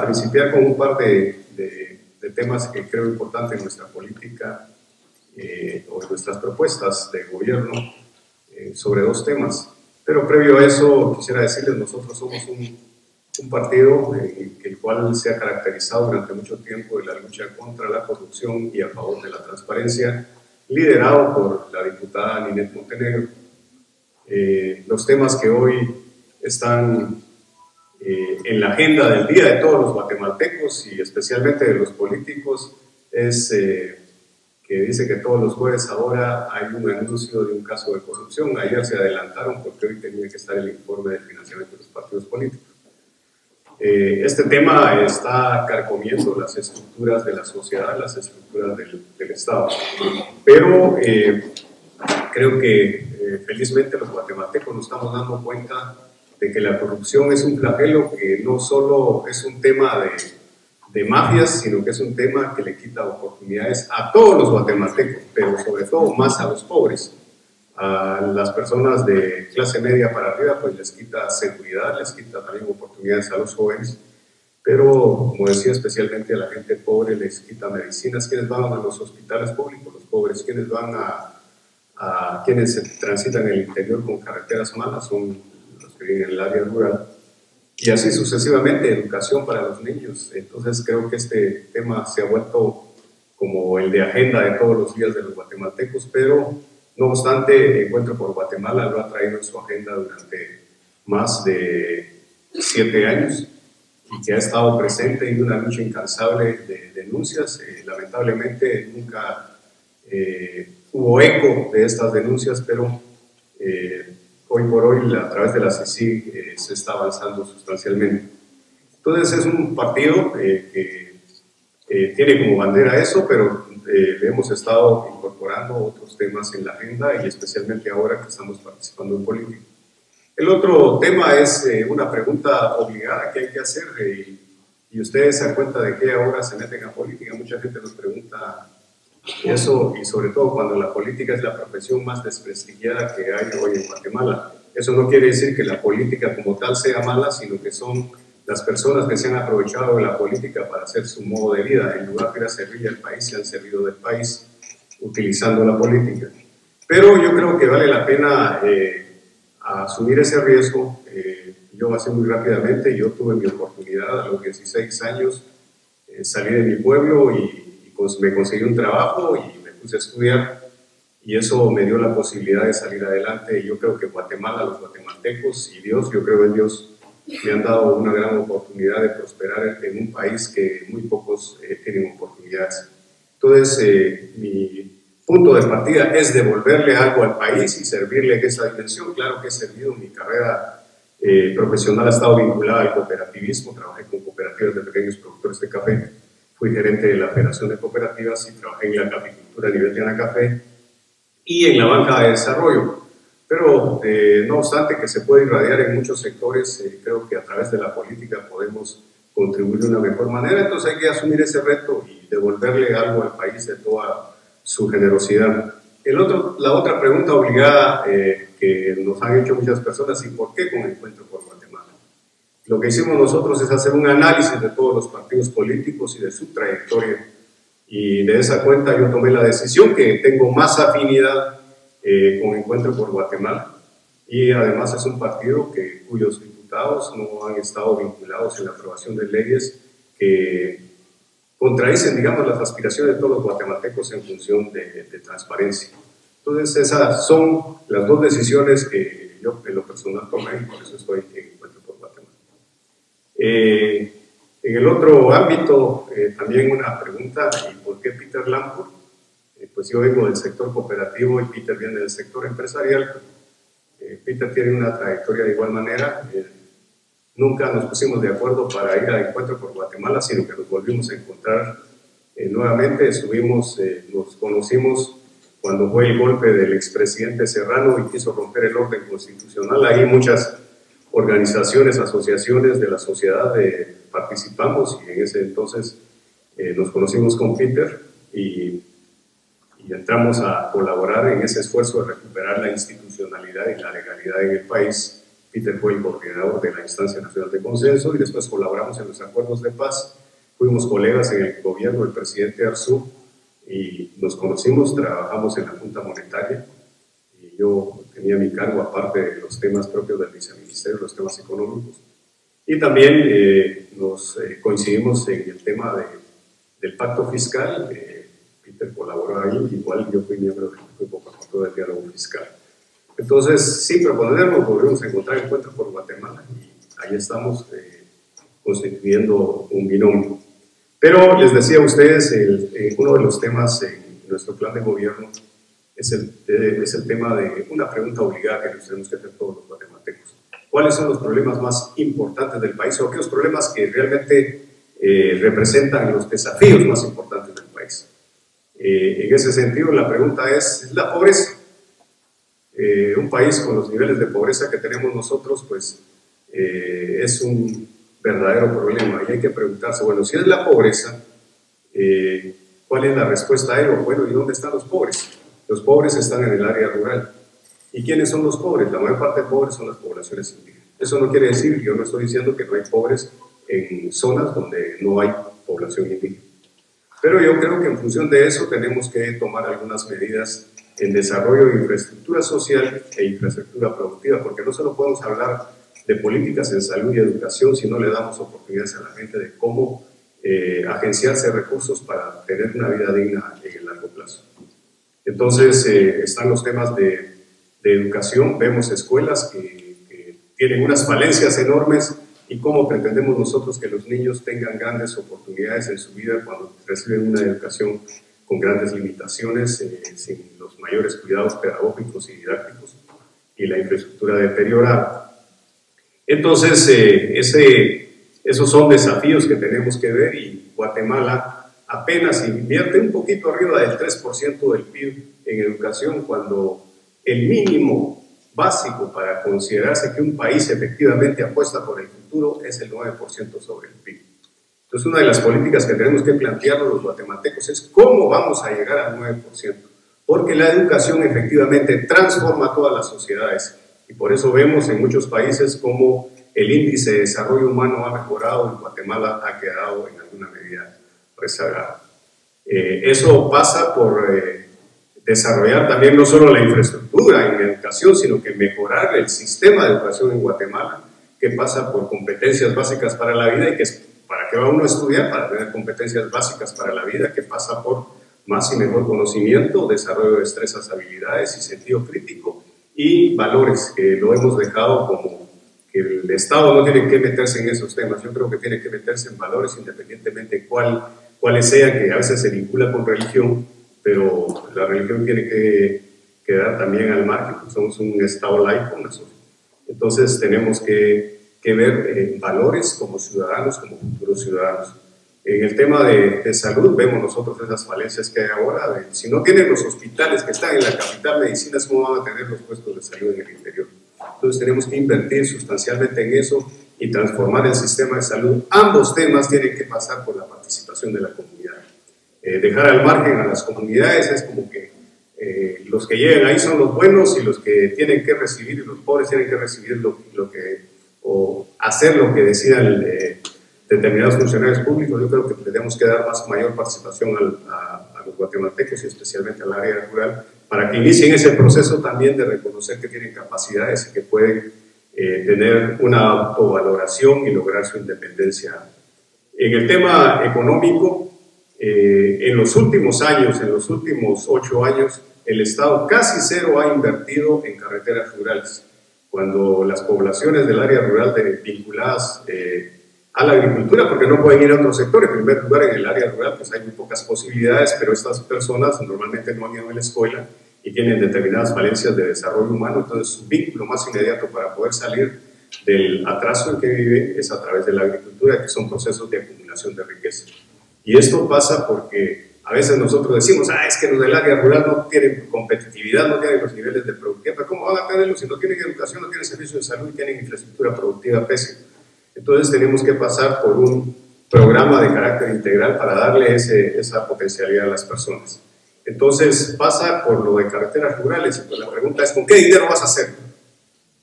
principiar con un par de temas que creo importantes en nuestra política o en nuestras propuestas de gobierno sobre dos temas. Pero previo a eso quisiera decirles, nosotros somos un partido el cual se ha caracterizado durante mucho tiempo en la lucha contra la corrupción y a favor de la transparencia, liderado por la diputada Ninette Montenegro. Los temas que hoy están en la agenda del día de todos los guatemaltecos y especialmente de los políticos es que dice que todos los jueves ahora hay un anuncio de un caso de corrupción. Ayer se adelantaron porque hoy tenía que estar el informe de financiamiento de los partidos políticos. Este tema está carcomiendo las estructuras de la sociedad, las estructuras del Estado. Pero creo que felizmente los guatemaltecos nos estamos dando cuenta de que la corrupción es un flagelo que no solo es un tema de mafias, sino que es un tema que le quita oportunidades a todos los guatemaltecos, pero sobre todo más a los pobres. A las personas de clase media para arriba pues les quita seguridad, les quita también oportunidades a los jóvenes, pero como decía, especialmente a la gente pobre les quita medicinas. Quienes van a los hospitales públicos, los pobres. Quienes van a quienes transitan en el interior con carreteras malas son los que viven en el área rural, y así sucesivamente, educación para los niños. Entonces creo que este tema se ha vuelto como el de agenda de todos los días de los guatemaltecos, pero no obstante, Encuentro por Guatemala lo ha traído en su agenda durante más de 7 años y que ha estado presente en una lucha incansable de denuncias. Lamentablemente nunca hubo eco de estas denuncias, pero hoy por hoy a través de la CICIG se está avanzando sustancialmente. Entonces es un partido que tiene como bandera eso, pero le hemos estado incorporando otros temas en la agenda y especialmente ahora que estamos participando en política. El otro tema es una pregunta obligada que hay que hacer y ustedes se dan cuenta de que ahora se meten a política. Mucha gente nos pregunta eso, y sobre todo cuando la política es la profesión más desprestigiada que hay hoy en Guatemala. Eso no quiere decir que la política como tal sea mala, sino que son las personas que se han aprovechado de la política para hacer su modo de vida. En lugar de ir a servir al país, se han servido del país utilizando la política. Pero yo creo que vale la pena asumir ese riesgo. Yo así muy rápidamente, yo tuve mi oportunidad a los 16 años, salí de mi pueblo y me conseguí un trabajo y me puse a estudiar, y eso me dio la posibilidad de salir adelante. Y yo creo que Guatemala, los guatemaltecos y Dios, yo creo en Dios, me han dado una gran oportunidad de prosperar en un país que muy pocos tienen oportunidades. Entonces, mi punto de partida es devolverle algo al país y servirle en esa dimensión. Claro que he servido, mi carrera profesional ha estado vinculada al cooperativismo. Trabajé con cooperativas de pequeños productores de café, fui gerente de la Federación de Cooperativas y trabajé en la caficultura a nivel de Anacafé y en la banca de desarrollo. Pero no obstante que se puede irradiar en muchos sectores, creo que a través de la política podemos contribuir de una mejor manera. Entonces hay que asumir ese reto y devolverle algo al país de toda su generosidad. La otra pregunta obligada que nos han hecho muchas personas: ¿y por qué con Encuentro por Guatemala? Lo que hicimos nosotros es hacer un análisis de todos los partidos políticos y de su trayectoria, y de esa cuenta yo tomé la decisión que tengo más afinidad con Encuentro por Guatemala, y además es un partido cuyos diputados no han estado vinculados en la aprobación de leyes que contradicen, digamos, las aspiraciones de todos los guatemaltecos en función de transparencia. Entonces esas son las dos decisiones que yo en lo personal tomé, y por eso estoy en Encuentro por Guatemala. En el otro ámbito, también una pregunta: ¿y por qué Peter Lamport? Pues yo vengo del sector cooperativo y Peter viene del sector empresarial. Peter tiene una trayectoria de igual manera. Nunca nos pusimos de acuerdo para ir a Encuentro por Guatemala, sino que nos volvimos a encontrar nuevamente. Nos conocimos cuando fue el golpe del expresidente Serrano y quiso romper el orden constitucional. Ahí muchas organizaciones, asociaciones de la sociedad participamos, y en ese entonces nos conocimos con Peter y entramos a colaborar en ese esfuerzo de recuperar la institucionalidad y la legalidad en el país, Peter fue el coordinador de la Instancia Nacional de Consenso y después colaboramos en los acuerdos de paz. Fuimos colegas en el gobierno del presidente Arzú y nos conocimos, trabajamos en la Junta Monetaria y yo tenía mi cargo, aparte de los temas propios del viceministerio, los temas económicos. Y también nos coincidimos en el tema del pacto fiscal. Peter colaboró ahí, igual yo fui miembro del grupo promotor del diálogo fiscal. Entonces, sin proponernos, volvimos a encontrar encuentro por Guatemala y ahí estamos constituyendo un binomio. Pero les decía a ustedes, uno de los temas en nuestro plan de gobierno es el tema de una pregunta obligada que nos tenemos que hacer todos los guatemaltecos. ¿Cuáles son los problemas más importantes del país o aquellos problemas que realmente representan los desafíos más importantes del país? En ese sentido, la pregunta es la pobreza. Un país con los niveles de pobreza que tenemos nosotros, pues es un verdadero problema y hay que preguntarse, bueno, si es la pobreza, ¿cuál es la respuesta a ello? Bueno, ¿y dónde están los pobres? Los pobres están en el área rural. ¿Y quiénes son los pobres? La mayor parte de pobres son las poblaciones indígenas. Eso no quiere decir, yo no estoy diciendo que no hay pobres en zonas donde no hay población indígena. Pero yo creo que en función de eso tenemos que tomar algunas medidas en desarrollo de infraestructura social e infraestructura productiva, porque no solo podemos hablar de políticas en salud y educación si no le damos oportunidades a la gente de cómo agenciarse recursos para tener una vida digna en el largo plazo. Entonces, están los temas de educación, vemos escuelas que tienen unas falencias enormes y cómo pretendemos nosotros que los niños tengan grandes oportunidades en su vida cuando reciben una educación con grandes limitaciones, sin los mayores cuidados pedagógicos y didácticos y la infraestructura deteriorada. Entonces, esos son desafíos que tenemos que ver y Guatemala apenas invierte un poquito arriba del 3% del PIB en educación cuando el mínimo básico para considerarse que un país efectivamente apuesta por el futuro es el 9% sobre el PIB. Entonces, una de las políticas que tenemos que plantearnos los guatemaltecos es cómo vamos a llegar al 9%, porque la educación efectivamente transforma todas las sociedades y por eso vemos en muchos países cómo el índice de desarrollo humano ha mejorado y Guatemala ha quedado en alguna medida rezagado. Eso pasa por desarrollar también no solo la infraestructura en educación, sino que mejorar el sistema de educación en Guatemala, que pasa por competencias básicas para la vida y que para qué va uno a estudiar, para tener competencias básicas para la vida, que pasa por más y mejor conocimiento, desarrollo de destrezas, habilidades y sentido crítico y valores, que lo hemos dejado como que el Estado no tiene que meterse en esos temas. Yo creo que tiene que meterse en valores independientemente de cuáles sean, que a veces se vincula con religión, pero la religión tiene que quedar también al margen. Somos un Estado laico, entonces tenemos que ver valores como ciudadanos, como futuros ciudadanos. En el tema de salud vemos nosotros esas falencias que hay ahora. Si no tienen los hospitales que están en la capital medicinas, ¿cómo van a tener los puestos de salud en el interior? Entonces tenemos que invertir sustancialmente en eso y transformar el sistema de salud. Ambos temas tienen que pasar por la participación de la comunidad. Dejar al margen a las comunidades es como que los que llegan ahí son los buenos y los que tienen que recibir, y los pobres tienen que recibir o hacer lo que decidan determinados funcionarios públicos. Yo creo que tenemos que dar mayor participación a los guatemaltecos y especialmente al área rural para que inicien ese proceso también de reconocer que tienen capacidades y que pueden tener una autovaloración y lograr su independencia. En el tema económico, en los últimos años, en los últimos 8 años, el Estado casi cero ha invertido en carreteras rurales. Cuando las poblaciones del área rural vinculadas a la agricultura, porque no pueden ir a otro sector, en primer lugar en el área rural pues hay muy pocas posibilidades, pero estas personas normalmente no han ido a la escuela y tienen determinadas falencias de desarrollo humano, entonces su vínculo más inmediato para poder salir del atraso en que viven es a través de la agricultura, que son procesos de acumulación de riqueza. Y esto pasa porque a veces nosotros decimos, es que los del área rural no tienen competitividad, no tienen los niveles de productividad, pero ¿cómo van a tenerlo si no tienen educación, no tienen servicios de salud y tienen infraestructura productiva pésima? Entonces tenemos que pasar por un programa de carácter integral para darle esa potencialidad a las personas. Entonces pasa por lo de carreteras rurales, y pues la pregunta es, ¿con qué dinero vas a hacer?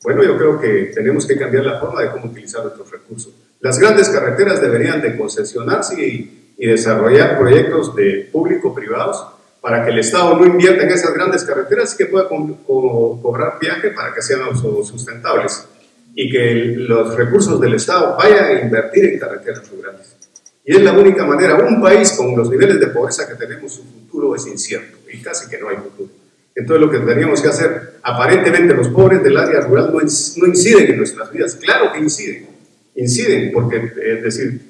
Bueno, yo creo que tenemos que cambiar la forma de cómo utilizar nuestros recursos. Las grandes carreteras deberían de concesionarse y desarrollar proyectos de público-privados para que el Estado no invierta en esas grandes carreteras y que pueda cobrar viaje para que sean autosustentables y que los recursos del Estado vayan a invertir en carreteras rurales. Y es la única manera. Un país con los niveles de pobreza que tenemos, su futuro es incierto y casi que no hay futuro. Entonces lo que tendríamos que hacer, aparentemente los pobres del área rural no inciden en nuestras vidas. Claro que inciden porque, es decir,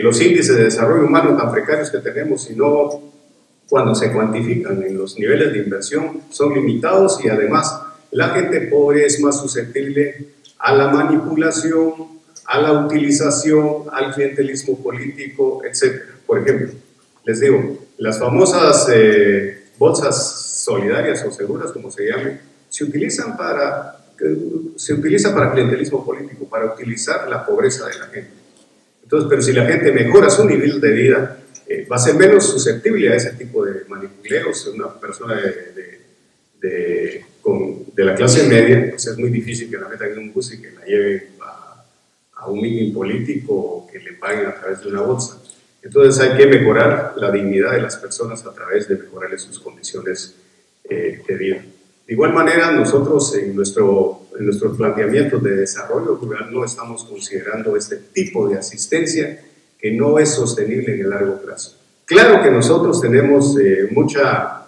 los índices de desarrollo humano tan precarios que tenemos, sino cuando se cuantifican en los niveles de inversión, son limitados y además la gente pobre es más susceptible a la manipulación, a la utilización, al clientelismo político, etc. Por ejemplo, les digo, las famosas bolsas solidarias o seguras, como se llamen, se utiliza para clientelismo político, para utilizar la pobreza de la gente. Entonces, pero si la gente mejora su nivel de vida, va a ser menos susceptible a ese tipo de manipuleos. Una persona de la clase media, pues es muy difícil que la metan en un bus y que la lleven a un meeting político o que le paguen a través de una bolsa. Entonces hay que mejorar la dignidad de las personas a través de mejorarles sus condiciones de vida. De igual manera, nosotros en nuestros planteamientos de desarrollo rural no estamos considerando este tipo de asistencia que no es sostenible en el largo plazo. Claro que nosotros tenemos mucha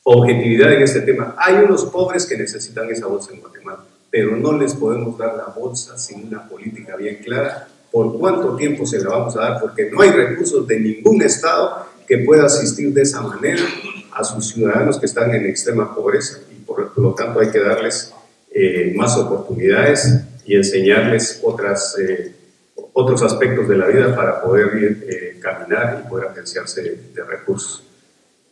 objetividad en este tema. Hay unos pobres que necesitan esa bolsa en Guatemala, pero no les podemos dar la bolsa sin una política bien clara. ¿Por cuánto tiempo se la vamos a dar? Porque no hay recursos de ningún Estado que pueda asistir de esa manera a sus ciudadanos que están en extrema pobreza y por lo tanto hay que darles más oportunidades y enseñarles otros aspectos de la vida para poder caminar y poder agenciarse de recursos.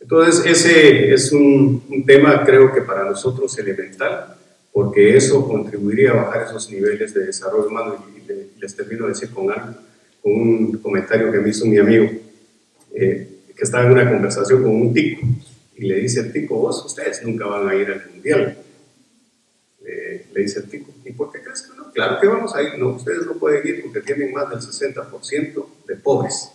Entonces ese es un tema, creo que para nosotros elemental, porque eso contribuiría a bajar esos niveles de desarrollo humano. Y les termino de decir con un comentario que me hizo mi amigo, que estaba en una conversación con un tico, y le dice el tico: ustedes nunca van a ir al mundial. Le dice el tico: ¿y por qué crees que no? Claro que vamos a ir. No, ustedes no pueden ir porque tienen más del 60% de pobres.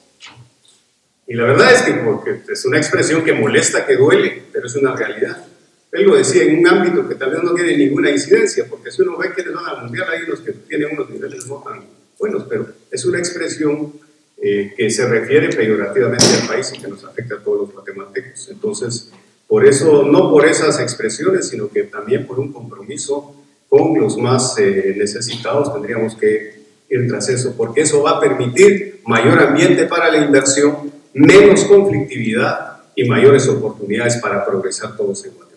Y la verdad es que porque es una expresión que molesta, que duele, pero es una realidad. Él lo decía en un ámbito que tal vez no tiene ninguna incidencia, porque si uno ve que les van al mundial, hay unos que tienen unos niveles no tan buenos, pero es una expresión que se refiere peyorativamente al país y que nos afecta a todos los guatemaltecos. Entonces, por eso, no por esas expresiones, sino que también por un compromiso con los más necesitados, tendríamos que ir tras eso, porque eso va a permitir mayor ambiente para la inversión, menos conflictividad y mayores oportunidades para progresar todos en Guatemala.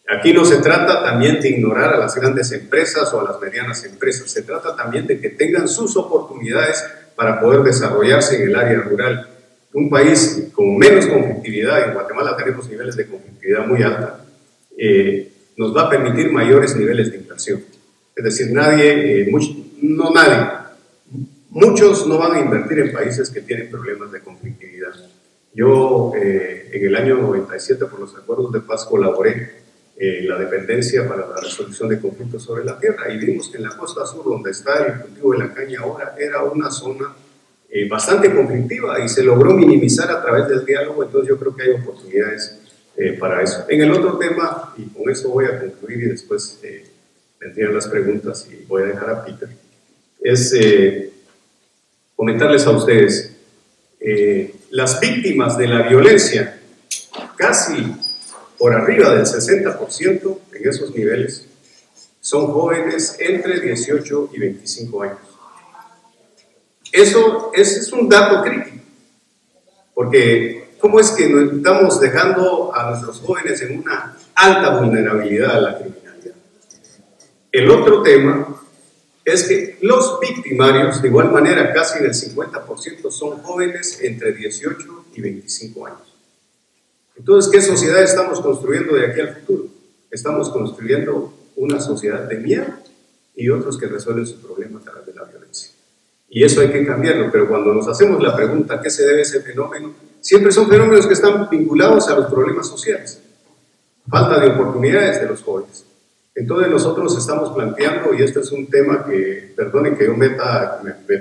Aquí no se trata también de ignorar a las grandes empresas o a las medianas empresas, se trata también de que tengan sus oportunidades para poder desarrollarse en el área rural. Un país con menos conflictividad, en Guatemala tenemos niveles de conflictividad muy alta, nos va a permitir mayores niveles de inversión. Es decir, muchos no van a invertir en países que tienen problemas de conflictividad. Yo en el año 97 por los acuerdos de paz colaboré en la dependencia para la resolución de conflictos sobre la tierra y vimos que en la costa sur, donde está el cultivo de la caña ahora, era una zona bastante conflictiva y se logró minimizar a través del diálogo. Entonces yo creo que hay oportunidades para eso. En el otro tema, y con eso voy a concluir y después vendrían las preguntas y voy a dejar a Peter, es comentarles a ustedes, las víctimas de la violencia, casi por arriba del 60% en esos niveles, son jóvenes entre 18 y 25 años. Ese es un dato crítico, porque ¿cómo es que nos estamos dejando a nuestros jóvenes en una alta vulnerabilidad a la criminalidad? El otro tema es que los victimarios, de igual manera, casi en el 50% son jóvenes entre 18 y 25 años. Entonces, ¿qué sociedad estamos construyendo de aquí al futuro? Estamos construyendo una sociedad de miedo y otros que resuelven sus problemas a través de la violencia. Y eso hay que cambiarlo, pero cuando nos hacemos la pregunta ¿a qué se debe ese fenómeno? Siempre son fenómenos que están vinculados a los problemas sociales. Falta de oportunidades de los jóvenes. Entonces nosotros estamos planteando, y este es un tema que, perdonen que yo me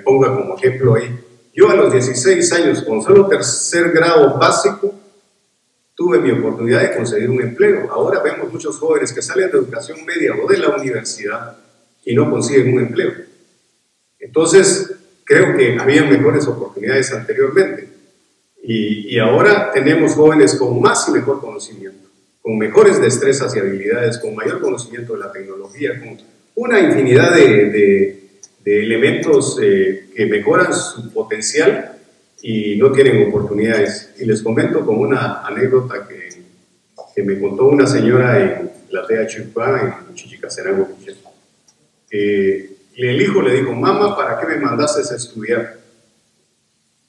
ponga como ejemplo ahí, yo a los 16 años, con solo tercer grado básico, tuve mi oportunidad de conseguir un empleo. Ahora vemos muchos jóvenes que salen de educación media o de la universidad y no consiguen un empleo. Entonces, creo que había mejores oportunidades anteriormente. Y ahora tenemos jóvenes con más y mejor conocimiento, con mejores destrezas y habilidades, con mayor conocimiento de la tecnología, con una infinidad de elementos que mejoran su potencial y no tienen oportunidades. Y les comento con una anécdota que me contó una señora en la aldea Chipá, en Chichicastenango, el hijo le dijo: mamá, ¿para qué me mandaste a estudiar?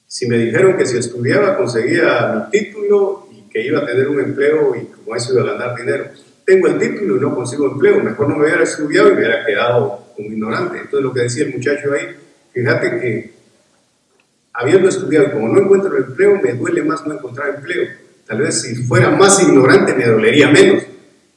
Si me dijeron que si estudiaba conseguía mi título y que iba a tener un empleo y como eso iba a ganar dinero. Tengo el título y no consigo empleo, mejor no me hubiera estudiado y me hubiera quedado como ignorante. Entonces lo que decía el muchacho ahí, fíjate que habiendo estudiado y como no encuentro el empleo, me duele más no encontrar empleo. Tal vez si fuera más ignorante me dolería menos.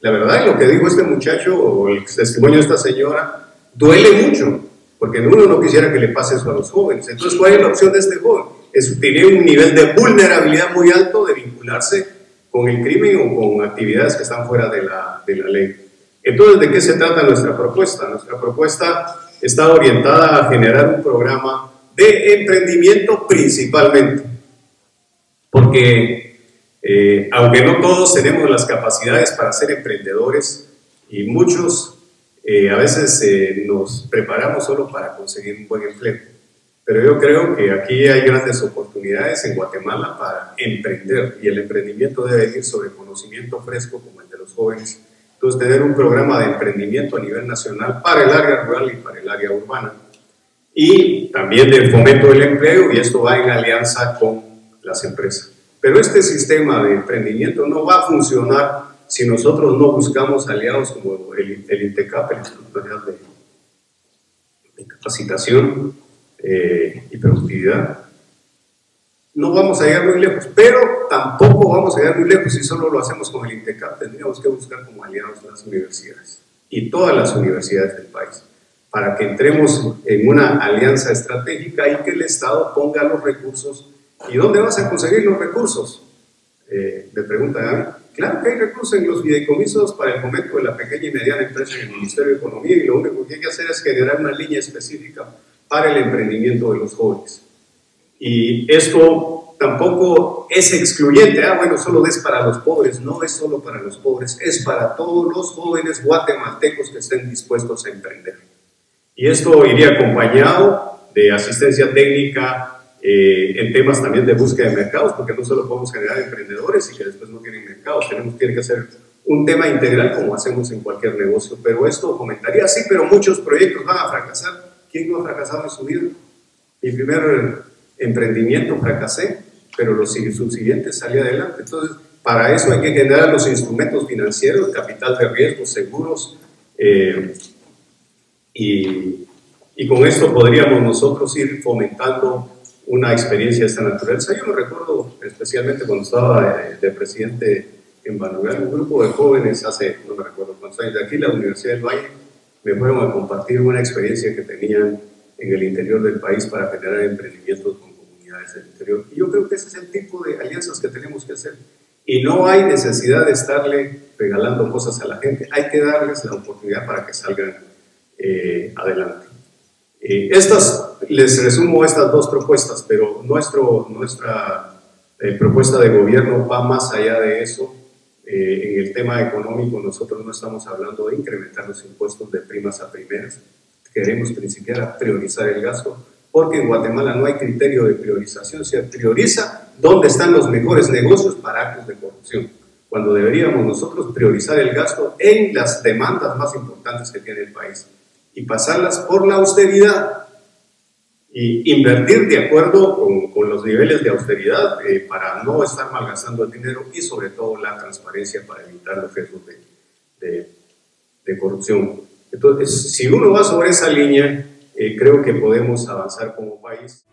La verdad, lo que dijo este muchacho o el testimonio de esta señora duele mucho, porque uno no quisiera que le pase eso a los jóvenes. Entonces, ¿cuál es la opción de este joven? Tiene un nivel de vulnerabilidad muy alto de vincularse con el crimen o con actividades que están fuera de la ley. Entonces, ¿de qué se trata nuestra propuesta? Nuestra propuesta está orientada a generar un programa de emprendimiento principalmente, porque aunque no todos tenemos las capacidades para ser emprendedores y muchos a veces nos preparamos solo para conseguir un buen empleo, pero yo creo que aquí hay grandes oportunidades en Guatemala para emprender y el emprendimiento debe ir sobre conocimiento fresco como el de los jóvenes. Entonces, tener un programa de emprendimiento a nivel nacional para el área rural y para el área urbana y también del fomento del empleo, y esto va en alianza con las empresas. Pero este sistema de emprendimiento no va a funcionar si nosotros no buscamos aliados como el INTECAP, el Instituto Nacional de Capacitación y Productividad. No vamos a llegar muy lejos, pero tampoco vamos a llegar muy lejos si solo lo hacemos con el INTECAP. Tendríamos que buscar como aliados las universidades y todas las universidades del país, para que entremos en una alianza estratégica y que el Estado ponga los recursos. ¿Y dónde vas a conseguir los recursos? Me preguntan a mí. Claro que hay recursos en los fideicomisos para el fomento de la pequeña y mediana empresa en el Ministerio de Economía, y lo único que hay que hacer es generar una línea específica para el emprendimiento de los jóvenes. Y esto tampoco es excluyente, bueno, solo es para los pobres. No es solo para los pobres, es para todos los jóvenes guatemaltecos que estén dispuestos a emprender. Y esto iría acompañado de asistencia técnica en temas también de búsqueda de mercados, porque no solo podemos generar emprendedores y que después no tienen mercados, tiene que ser un tema integral como hacemos en cualquier negocio. Pero esto fomentaría, sí, pero muchos proyectos van a fracasar. ¿Quién no ha fracasado en su vida? Mi primer emprendimiento fracasé, pero los subsiguientes salí adelante. Entonces, para eso hay que generar los instrumentos financieros, capital de riesgo, seguros, y con esto podríamos nosotros ir fomentando una experiencia de esta naturaleza. Yo me recuerdo especialmente cuando estaba de presidente en Banugal, un grupo de jóvenes hace, no me recuerdo cuántos años, de aquí la Universidad del Valle, me fueron a compartir una experiencia que tenían en el interior del país para generar emprendimientos con comunidades del interior. Y yo creo que ese es el tipo de alianzas que tenemos que hacer. Y no hay necesidad de estarle regalando cosas a la gente, hay que darles la oportunidad para que salgan adelante. Les resumo estas dos propuestas, pero nuestra propuesta de gobierno va más allá de eso. En el tema económico nosotros no estamos hablando de incrementar los impuestos de primas a primeras, queremos ni siquiera priorizar el gasto, porque en Guatemala no hay criterio de priorización, se prioriza dónde están los mejores negocios para actos de corrupción, cuando deberíamos nosotros priorizar el gasto en las demandas más importantes que tiene el país y pasarlas por la austeridad y invertir de acuerdo con los niveles de austeridad para no estar malgastando el dinero y sobre todo la transparencia para evitar los riesgos de corrupción. Entonces, si uno va sobre esa línea, creo que podemos avanzar como país.